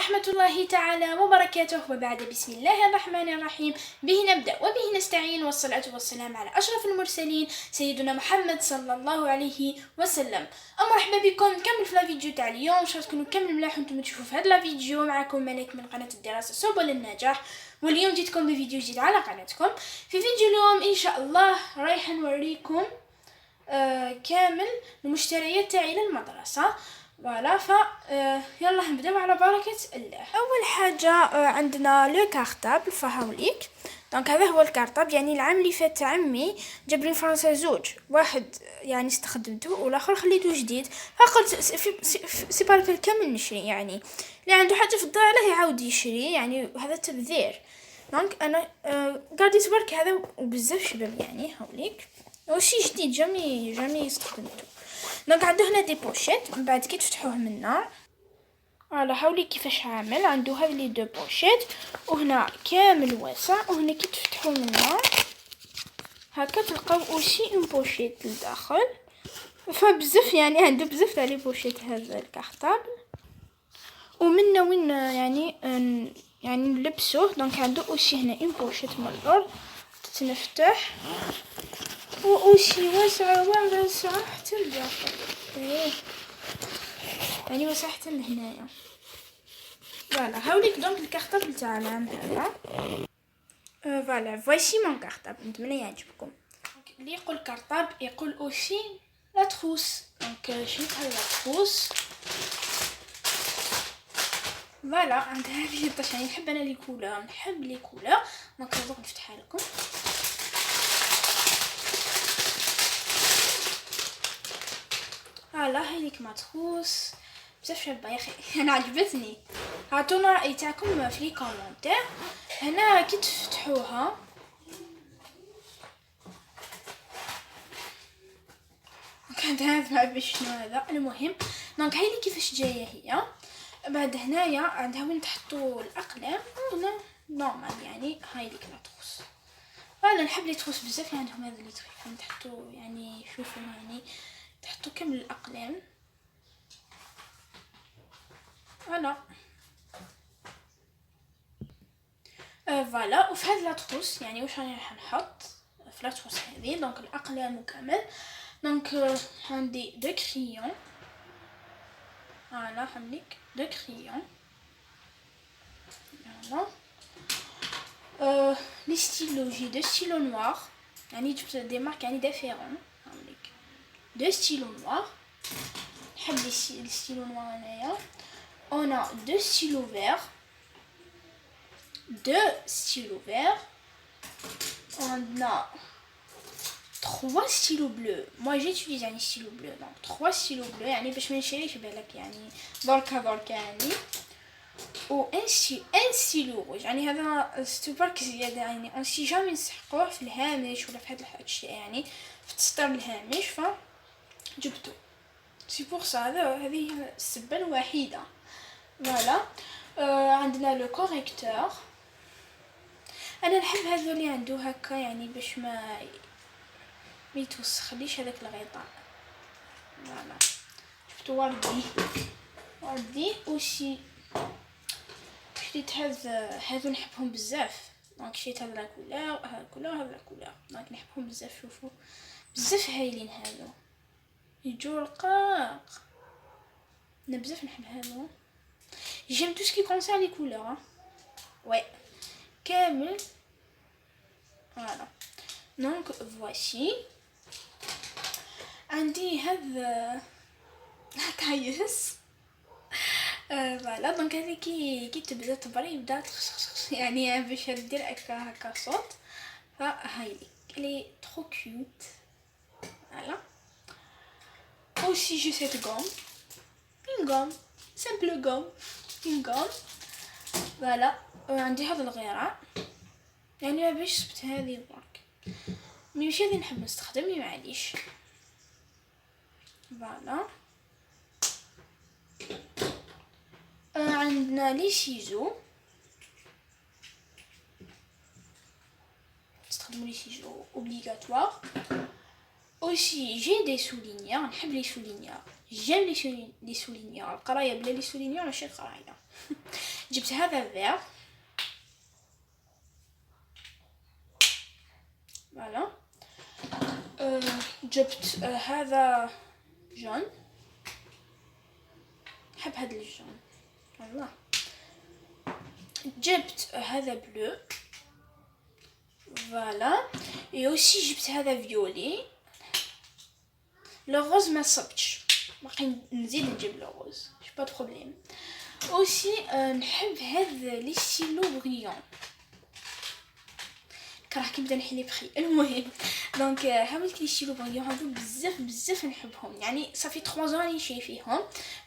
ورحمة الله تعالى وبركاته. وبعد بسم الله الرحمن الرحيم، به نبدأ وبه نستعين، والصلاة والسلام على أشرف المرسلين سيدنا محمد صلى الله عليه وسلم. مرحبا بكم. نكمل في الفيديو تاع اليوم، ان شاء الله تكونوا نكمل ملاح وانتم تشوفوا في هذا الفيديو. معكم ملك من قناة الدراسة سبل النجاح، واليوم جيتكم بفيديو جديد على قناتكم. في فيديو اليوم ان شاء الله رايح نوريكم كامل المشتريات تاعي للمدرسة. فوالا يلا نبداو على بركة الله. اول حاجة عندنا لو كارطابل، فهاوليك. دونك هذا هو الكارطابل، يعني العام اللي فات عمي جاب لي فرنسا زوج، واحد يعني استخدمته والاخر خليته جديد، فقلت سي بالك كامل نشري، يعني اللي عنده حاجة في الدار عليه يعاود يشري، يعني هذا تبذير. دونك انا قاعد برك هذا وبزاف شباب، يعني هاوليك وشي جديد جامي استخدمته. دونك عنده هنا دي بوشيت، من بعد كي تفتحوه منا فوالا هاولي كيفاش عامل. عنده هذه لي دو بوشيت، وهنا كامل واسع، وهنا كي تفتحوه منا هكا تلقاو اوشي اون بوشيت لداخل، فبزاف يعني عنده بزاف تاع لي بوشيت هذا الكارطابل. ومنا وين يعني نلبسوه. دونك عنده اوشي هنا اون بوشيت من اللور تتنفتح، وأوشي واسعة حتى لداخل، يعني واسعة حتى لهنايا. فوالا هاوليك دونك الكارطابل تاع العام هذا. فوالا فوايسي مون كارطابل، نتمنى يعجبكم. اللي يقول كارطابل يقول اوشي لا تروس. دونك شريت هاد لا تروس. فوالا عندها هذه الطاش، يعني نحب انا لي كولور، نحب لي كولور. دونك نروح نفتحها لكم. فوالا هاذيك ماتروس بزاف شابه يا اخي، انا عجبتني. عطونا راي تاعكم في لي كومونتير. هنا كي تفتحوها كانت هذا باش شنو هذا. المهم دونك هاي كيفاش جايه هي. بعد هنايا عندها وين تحطوا الاقلام، وهنا نورمال، يعني هاي ليك ماتروس. انا نحب لي تروس بزاف، يعني عندهم هذا لي تروس تحطوا، يعني شوفوا يعني تحطوا كامل الاقلام. فوالا فوالا. وفي هاد لاطروس يعني واش راني راح نحط في لاطروس هذه. دونك الاقلام وكامل. دونك عندي دو كريون. فوالا عندك دو كريون. فوالا لي ستيلو، جي دو ستيلو نوار، يعني جبت دي مارك يعني ديفيرون. عندك دو ستيلو نوار، نحب لي ستيلو نوار هنايا. on a deux stylos verts, deux stylos verts, on a trois stylos bleus. Moi j'utilise un stylo bleu, donc trois stylos bleus, يعني باش ما نشريش بالك يعني دركا يعني. و ان ستيلو روج، يعني هذا ستوبرك زياده، يعني اون سي جامي نسحقوه في الهامش ولا في هذا الشيء، يعني في تسطير الهامش، فجبته. سي بور سا، هذه السبه الوحيده. فوالا عندنا لو كوريكتور. انا نحب هذا اللي عنده هكا، يعني باش ما يتوسخليش هذاك الغطاء. فوالا شفتو وردي وشي شريت هذو نحبهم بزاف. دونك شريت هذا الكولور، هذا الكولور، دونك نحبهم بزاف. شوفوا بزاف هايلين هذو، يجوا رقاق. انا بزاف نحب هذو. جيم تو سكي كونسير لي كولور، وي كامل. فوالا دونك فواشي عندي هذا كايس. فوالا دونك هذه كي تبدا تبري يبدا يعني باش ندير هكا صوت. فهاي لي ترو كيوت. فوالا aussi j'ai cette gomme, une gomme simple gomme, une gomme. فوالا عندي هذا الغيره، يعني باش سبت هذه برك، ماشي هذه نحب نستخدم، معليش. فوالا عندنا لي سيزو، نستخدموا لي سيزو اوبليغاتوار. aussi j'ai des souligneurs، نحب لي سولينيور، j'aime لي سولينيور. القرايه بلا لي سولينيور ماشي قرايه. جبت هذا فير فوالا. جبت هذا جون، نحب هذا الجون والله. جبت هذا بلو فوالا. اوسي جبت هذا فيولي. لو غوز ما صبتش، باقي نزيد نجيب لو غوز مش با بروبليم. اوسي نحب هذا لي ستيلو بريون، كره كيبدا نحلي بخي. المهم دونك حاولت لي ستيلو بريون هادو بزاف نحبهم، يعني صافي 3 زون نشري فيهم.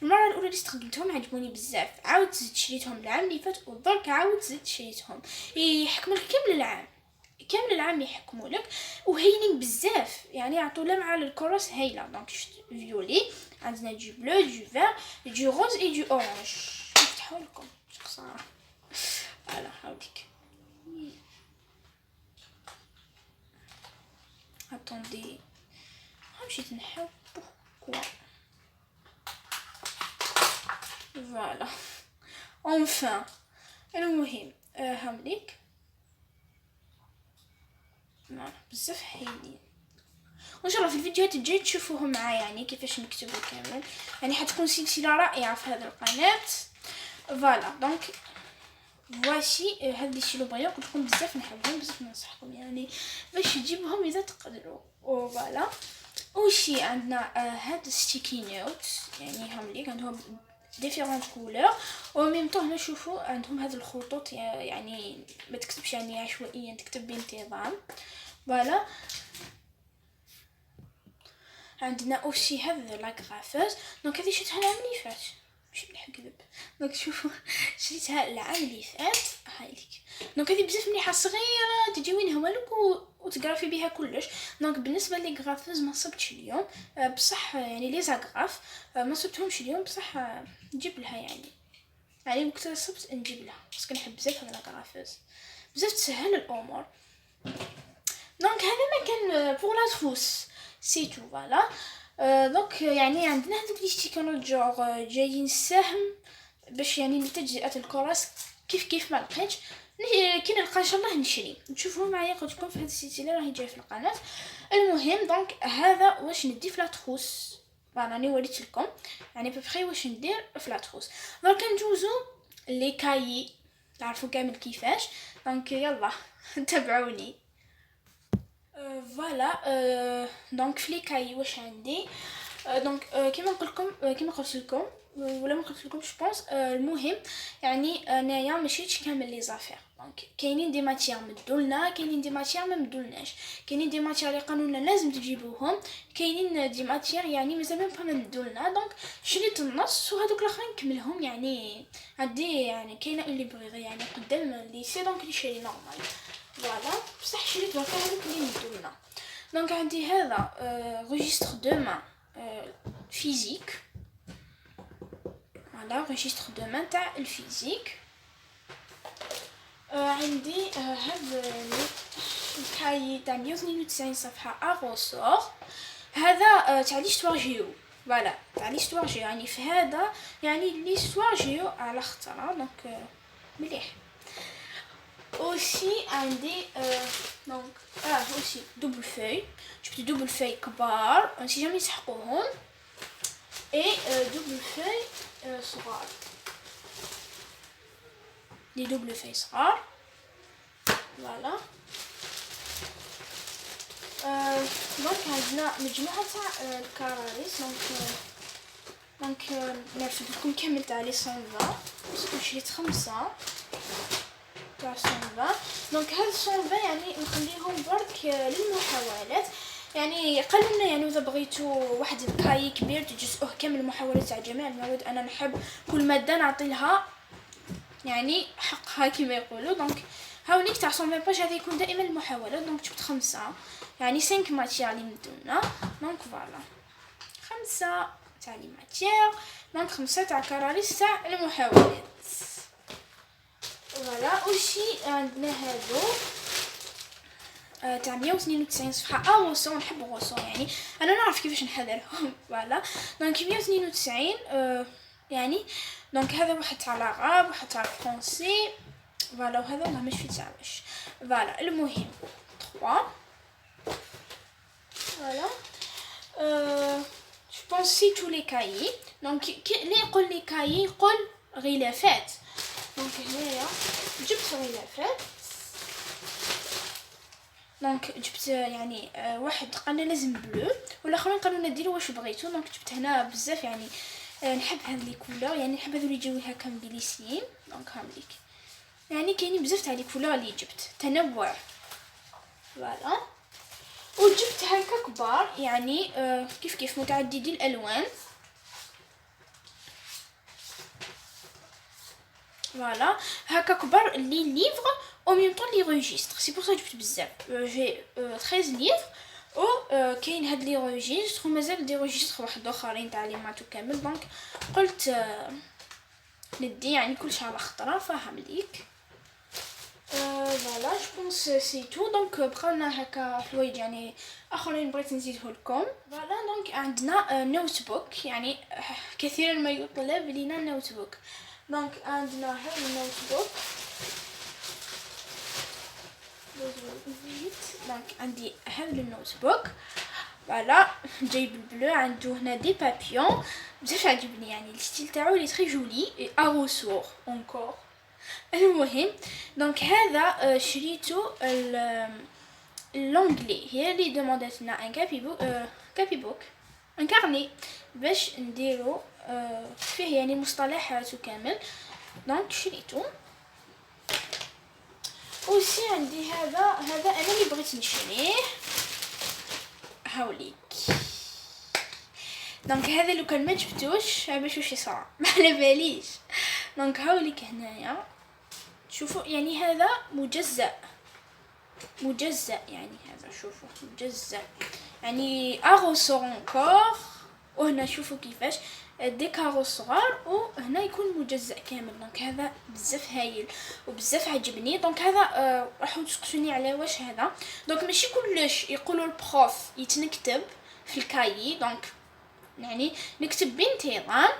المره الاولى اللي استخدمتهم عجبوني بزاف، عاود زدت شريتهم العام اللي فات ودرك عاود زدت شريتهم. يحكموا لك كامل العام يحكموا لك وهايلين بزاف، يعني يعطوا لمعه للكروس هايله. دونك فيولي، عندنا دو بلو دو فير دو روز اي دو اورانج. نفتحوا لكم صراحه فوالا. هاوليك attendez، مشيت نحاول pourquoi فوالا enfin. المهم هاوليك بزاف حلوين، وان شاء الله في الفيديوهات الجايه تشوفوهم معايا يعني كيفاش نكتبوا كامل، يعني حتكون سلسله رائعه في هذا القناه فوالا. دونك voici هاد لي ستيلو بريون قلت لكم بزاف نحبهم، بزاف ننصحكم يعني باش تجيبوهم اذا تقدروا فوالا. وشي عندنا هاد ستيكي نوت، يعني هم ليك عندهم ديفيرونت كولور و ميم طون هنا شوفوا عندهم هاد الخطوط، يعني ما تكتبش يعني عشوائيا، تكتب بانتظام فوالا. عندنا اوسي هذا لاغرافوز، دونك هذه شريتها العام اللي فات ماشي نكذب. دونك شوفوا شريتها العام اللي فات هايليك. دونك هذه بزاف مليحه صغيره تجي وين هو لك وتغرافي بها كلش. دونك بالنسبه لي غرافوز ما صبتش اليوم بصح، يعني لي زغراف ما صبتهمش اليوم بصح نجيب لها يعني وقت صبت نجيب لها باسكو نحب بزاف هذا الغرافوز، بزاف تسهل الامور. دونك هذا ما كان بور لا تروس سي تو فوالا. دونك يعني عندنا هذوك لي ستيكرات جوغ جايين سهم باش يعني لتجزئة الكراس كيف ما لقيتش كي نلقى ان شاء الله نشري. نشوفوا معايا قلت لكم في هذه السلسله راهي جايه في القناه. المهم دونك هذا واش ندي في لا تروس فوالا، راني وريت لكم يعني ببخي واش ندير في لا تروس. دونك ندوزو لي كاي تعرفوا كامل كيفاش. دونك يلا تابعوني فوالا. دونك في لي كاي واش عندي دونك كيما قلت لكم ولا ما قلت لكم جوبونس. المهم يعني انايا ماشيتش كامل لي زافير، دونك كاينين دي ماتيير مدولنا، كاينين دي ماتيير ما مدولناش، كاينين دي ماتيير اللي قانونا لازم تجيبوهم، كاينين دي ماتيير يعني مازال ما مدولنا. دونك شريت النص وهذوك الاخرين نكملهم، يعني عندي يعني كاينه اون ليبراري يعني قدام الليسي دونك نشري نورمال فوالا. بصح شريت برك هذوك اللي مدولنا. دونك عندي هذا ريجستر دو مان فيزيك فوالا، ريجستر دو مان تاع الفيزيك. عندي هذا الكاي تاع 192 صفحه اغوسور، هذا تاع ليستوار جيو فوالا، تاع ليستوار جيو يعني في هذا يعني ليستوار جيو على خطره دونك مليح. aussi عندي دونك aussi double feuille، جبت double feuille كبار ماشي جامي يسحقوهم et double feuille صغار، لي double feuille صغار فوالا. دونك عندنا مجموعه تاع الكراريس. دونك نرفد لكم كامل تاع لي 120 باسكو شريت 5 تاع 120. دونك هاد 120 يعني نخليهم برك للمحاولات، يعني قالوا لنا يعني اذا بغيتوا واحد الكاي كبير تجزئوه كامل المحاولات تاع جميع المواد. انا نحب كل ماده نعطي لها يعني حقها كما يقولوا. دونك هاونيك تاع 120 باج هذا يكون دائما المحاولات. دونك جبت 5 يعني 5 ماتيير اللي مدونا. دونك فوالا 5 تاع لي ماتيير، دونك 5 تاع كراريس تاع المحاولات فوالا. اوشي عندنا هادو تاع 192 صفحه اغوسو، نحب غوسو يعني انا نعرف كيفاش نحضرهم فوالا. دونك 192 يعني دونك هذا واحد تاع العرب واحد تاع الفرنسي فوالا، وهذا والله مش في تاعش فوالا. المهم 3 فوالا. je pense c'est tous les cahiers. donc اللي يقول لي كاي يقول غلافات. دونك هنايا جبت غلافات. دونك جبت يعني واحد قالنا لازم بلو والاخرين قالوا لنا ديروا واش بغيتو. دونك جبت هنا بزاف يعني نحب هاد لي كولور، يعني نحب هذو اللي يجيو هكا مبليسيين. دونك هامليك يعني كاينين بزاف تاع لي كولور اللي جبت تنوع فوالا. وجبت هكا كبار يعني كيف متعددي الالوان فوالا. هكا كبار لي ليفر او ميم طون لي ريجيستر، سي بور سا جبت بزاف. جي 13 ليفر او كاين هاد لي ريجيستر ومازال دي ريجيستر واحد اخرين تاع لي ماتو كامل. دونك قلت ندي يعني كلشي على خطره فاهم ليك فوالا. جو بونس سي تو. دونك بقاونا هكا حوايج يعني اخرين بغيت نزيده لكم فوالا. دونك عندنا نوت بوك، يعني كثيرا ما يطلب لينا نوت بوك. دونك عندنا هاد النوت بوك. دونك عندي هاد النوت بوك فوالا جايب البلو. عنده هنا دي بابيون بزاف عجبني، يعني الستيل تاعو لي تري جولي اي اروسور اونكور. المهم دونك هذا شريتو اللونجلي، هي اللي دوموندات لنا ان كابي بوك ان كارني باش نديرو فيه يعني مصطلحات كامل. دونك شريتو. وسي عندي هذا انا اللي بغيت نشريه هاوليك. دونك هذا لو كان ما جبتوش باش واش يصرا ما على باليش. دونك هاوليك هنايا شوفوا يعني هذا مجزأ يعني هذا شوفوا مجزأ يعني اغوصور انكور. وهنا شوفوا كيفاش دي كارو صغار وهنا يكون مجزأ كامل. دونك هذا بزاف هايل وبزاف عجبني. دونك هذا راحوا تسقسوني على واش هذا. دونك ماشي كلش يقولوا البروف يتنكتب في الكايي، دونك يعني نكتب بانتظام.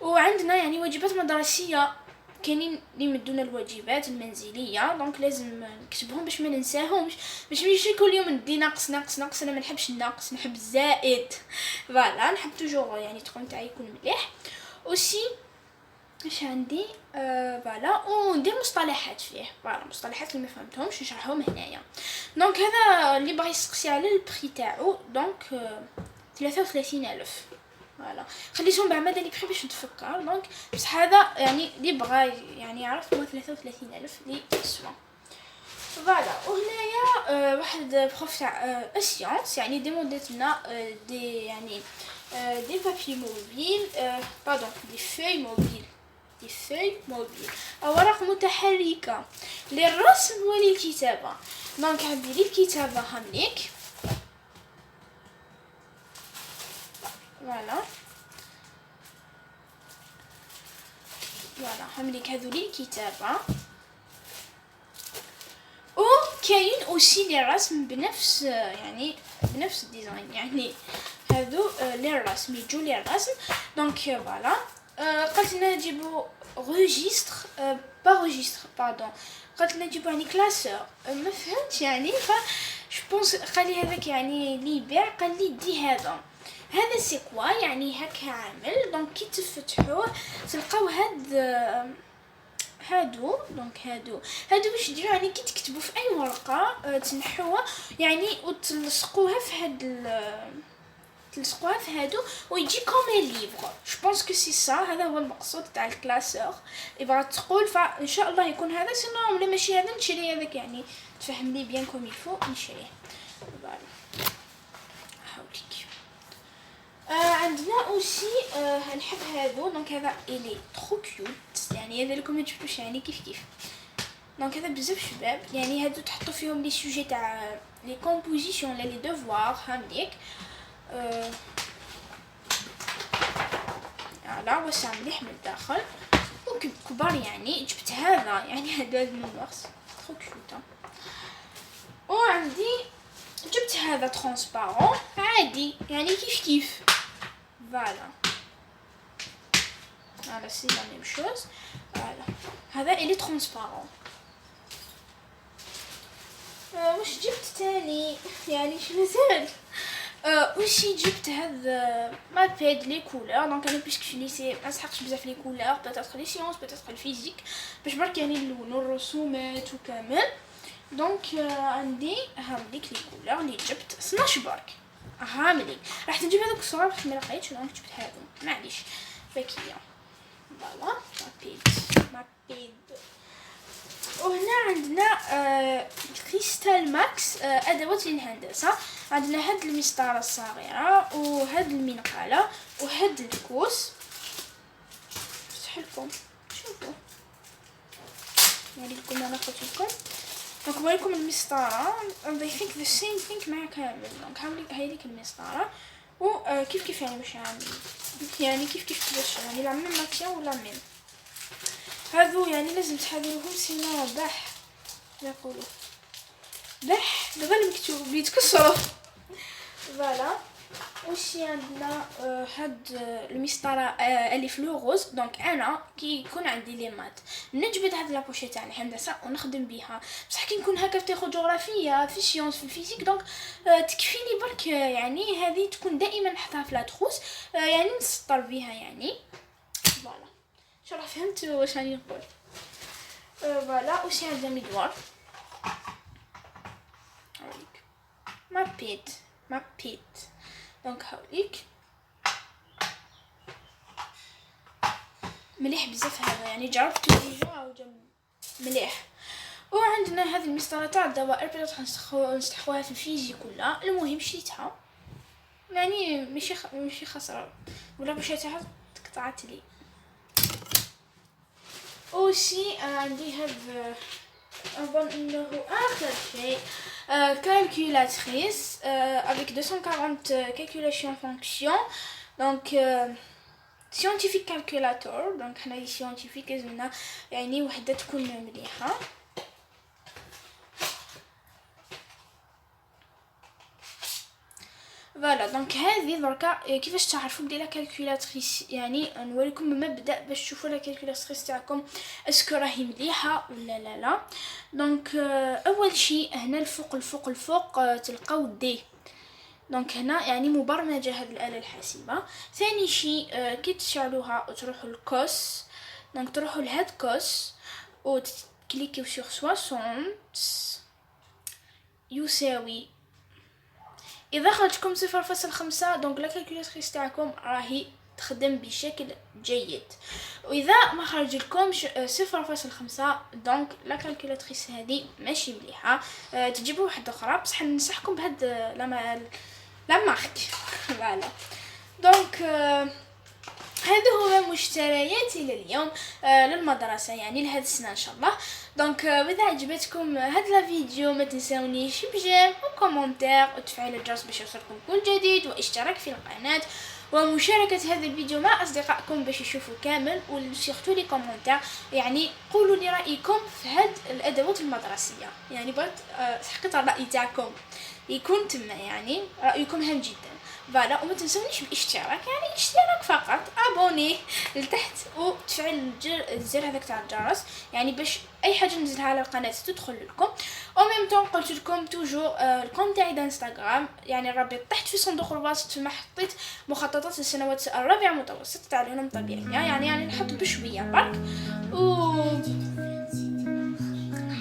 وعندنا يعني واجبات مدرسيه كاينين اللي يمدونا الواجبات المنزليه، دونك لازم نكتبهم باش ما ننساهمش، باش ماشي كل يوم ندي ناقص. انا ما نحبش الناقص، نحب الزائد فوالا. نحب توجور يعني تكون تاعي يكون مليح. اوسي اش عندي فوالا وندير مصطلحات فيه فوالا، مصطلحات اللي ما فهمتهمش نشرحهم هنايا. دونك هذا اللي بغى يسقسي على البري تاعو. دونك 33,000 فوالا. خليتهم بعمل لي بري باش نتفكر. دونك بصح هذا يعني اللي بغى يعني يعرف هو 33,000 اللي يسوى فوالا. وهنايا واحد بروف تاع السيونس يعني ديموندات لنا دي يعني دي بابي موبيل باردون دي فوي موبيل اوراق متحركه للرسم وللكتابه. دونك عندي لي الكتابه هامليك فوالا هامليك هذو لي الكتابه. وكاين اوسي لي الرسم بنفس يعني بنفس الديزاين، يعني هذو لي الرسم يجوا لي الرسم. دونك فوالا قلت لنا نجيبو ريجيستر با ريجيستر باردون، قلت لنا نجيبو يعني كلاسور ما فهمتش يعني. ف جو بونس قال لي هذاك يعني اللي يبيع قال لي دي هذا سي كوا يعني هكا عامل. دونك كي تفتحوه تلقاو هادو دونك هادو باش ديروا يعني كي تكتبوا في اي ورقه تنحوها يعني وتلصقوها في تلصقوها في هادو ويجي كوم ليفر. جو بونس كو سي سا، هذا هو المقصود تاع الكلاسور اللي بغات تقول. فان شاء الله يكون هذا، سينو ولا ماشي هذا نشري هذاك يعني تفهم لي بيان كوم يفو نشريه فوالا. هاوليك عندنا اوسي نحب هادو. دونك هذا الي ترو كيوت يعني هذا لكم ما تشوفوش يعني كيف. دونك هذا بزاف شباب يعني هادو تحطوا فيهم لي سوجي تاع لي كومبوزيسيون ولا لي دوفوار هامليك على واسع مليح من الداخل وكبار. يعني جبت هذا يعني هذا من الوقت ترو كيوت. وعندي جبت هذا ترانسبارون عادي يعني كيف فوالا. فوالا سي لا ميم شوز. فوالا هذا الي ترونسبارون. واش جبت تاني يعني شو مازال. وشي جبت هذا ما بيد لي كولور. دونك انا بيسك في ليسي ما نسحقش بزاف لي كولور، بيتاتر لي سيونس بيتاتر الفيزيك باش برك يعني نلونو الرسومات وكامل. دونك عندي هاوليك لي كولور اللي جبت 12 برك. هاملي راح نجيب هذوك الصغار باش ما لقيتش. دونك جبت هذو معليش باكيه. فوالا ما بيد. وهنا عندنا كريستال ماكس ادوات للهندسه. عندنا هاد المسطره الصغيره وهاد المنقاله وهاد الكوس. نفتح لكم شوفوا نوري لكم. انا قلت لكم دونك نوريكم المسطره and I think the same thing مع كامل. دونك هاي ليك المسطره وكيف يعني باش نعمل يعني كيف باش يعني لا ميم ماتيا ولا ميم. هذو يعني لازم تحضروهم سينو بح يقولوا بح دابا المكتوب بيتكسروا. فوالا وشي عندنا هاد المسطره اللي في لو روز. دونك انا كي يكون عندي لي مات نجبد هاد لابوشي تاع الهندسه ونخدم بها. بصح كي نكون هكا في جغرافيا في سيونس في الفيزيك دونك تكفيني برك يعني هذه تكون دائما نحطها في لا تروس يعني نسطر بها يعني. فوالا ان شاء الله فهمت واش راني نقول. فوالا وشي عندنا مدوار. هاوليك ما بيت. دونك هاوليك مليح بزاف هذا يعني جربته ديجا وجا مليح. وعندنا هذه المسطره تاع الدوائر بدات نستحقوها في الفيزيك كلها. المهم شريتها يعني ماشي خساره ولا باش تقطعت لي. وشي عندي هذا اظن انه اخر شيء calculatrice avec 240 calculation fonction. donc scientifique calculator. donc حنا scientifique لازمنا يعني وحده تكون مليحه. فوالا دونك هذه دركا كيفاش تعرفوا بلي لا كالكولاتريس يعني نوريكم مبدا باش تشوفوا لا كالكولاتريس تاعكم اسكو راهي مليحه ولا لا. دونك اول شيء هنا الفوق تلقاو دي. دونك هنا يعني مبرمجه هذه الاله الحاسبه. ثاني شيء كي تشعلوها وتروحوا الكوس. دونك تروحوا لهاد كوس وتكليكيو سور 60 يساوي. اذا خرجتكم 0.5 دونك لا كالكولاتريس تاعكم راهي تخدم بشكل جيد. واذا ما خرج لكمش 0.5 دونك لا كالكولاتريس هذه ماشي مليحه. تجيبوا واحده اخرى بصح ننصحكم بهاد لا مارك. فوالا دونك هذا هو مشترياتي لليوم للمدرسه يعني لهذا السنه ان شاء الله. دونك اذا عجبتكم هذا الفيديو ما تنسونيش بجيم وكومنتير وتفعيل الجرس باش يوصلكم كل جديد واشتراك في القناه ومشاركه هذا الفيديو مع اصدقائكم باش يشوفوا كامل. وسيرتو لي كومنتير يعني قولوا لي رايكم في هاد الادوات المدرسيه يعني بغيت تحقيق الراي تاعكم يكون تما يعني رايكم هام جدا. فوالا وما تنسونيش بالاشتراك يعني اشتراك فقط ابوني لتحت وتفعل الزر هذاك تاع الجرس يعني باش اي حاجه ننزلها على القناه تدخل لكم. او ميم طون قلت لكم توجور الكونت تاعي انستغرام يعني الرابط تحت في صندوق الوصف. تما حطيت مخططات السنوات الرابعه متوسط تاع العلوم الطبيعيه يعني نحط بشويه برك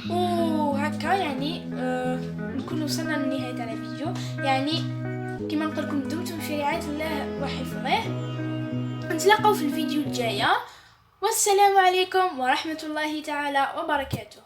وهكا يعني نكون وصلنا لنهايه تاع الفيديو. يعني كما نقول لكم دمتم في رعايه الله وحفظه. نتلاقاو في الفيديو الجايه والسلام عليكم ورحمه الله تعالى وبركاته.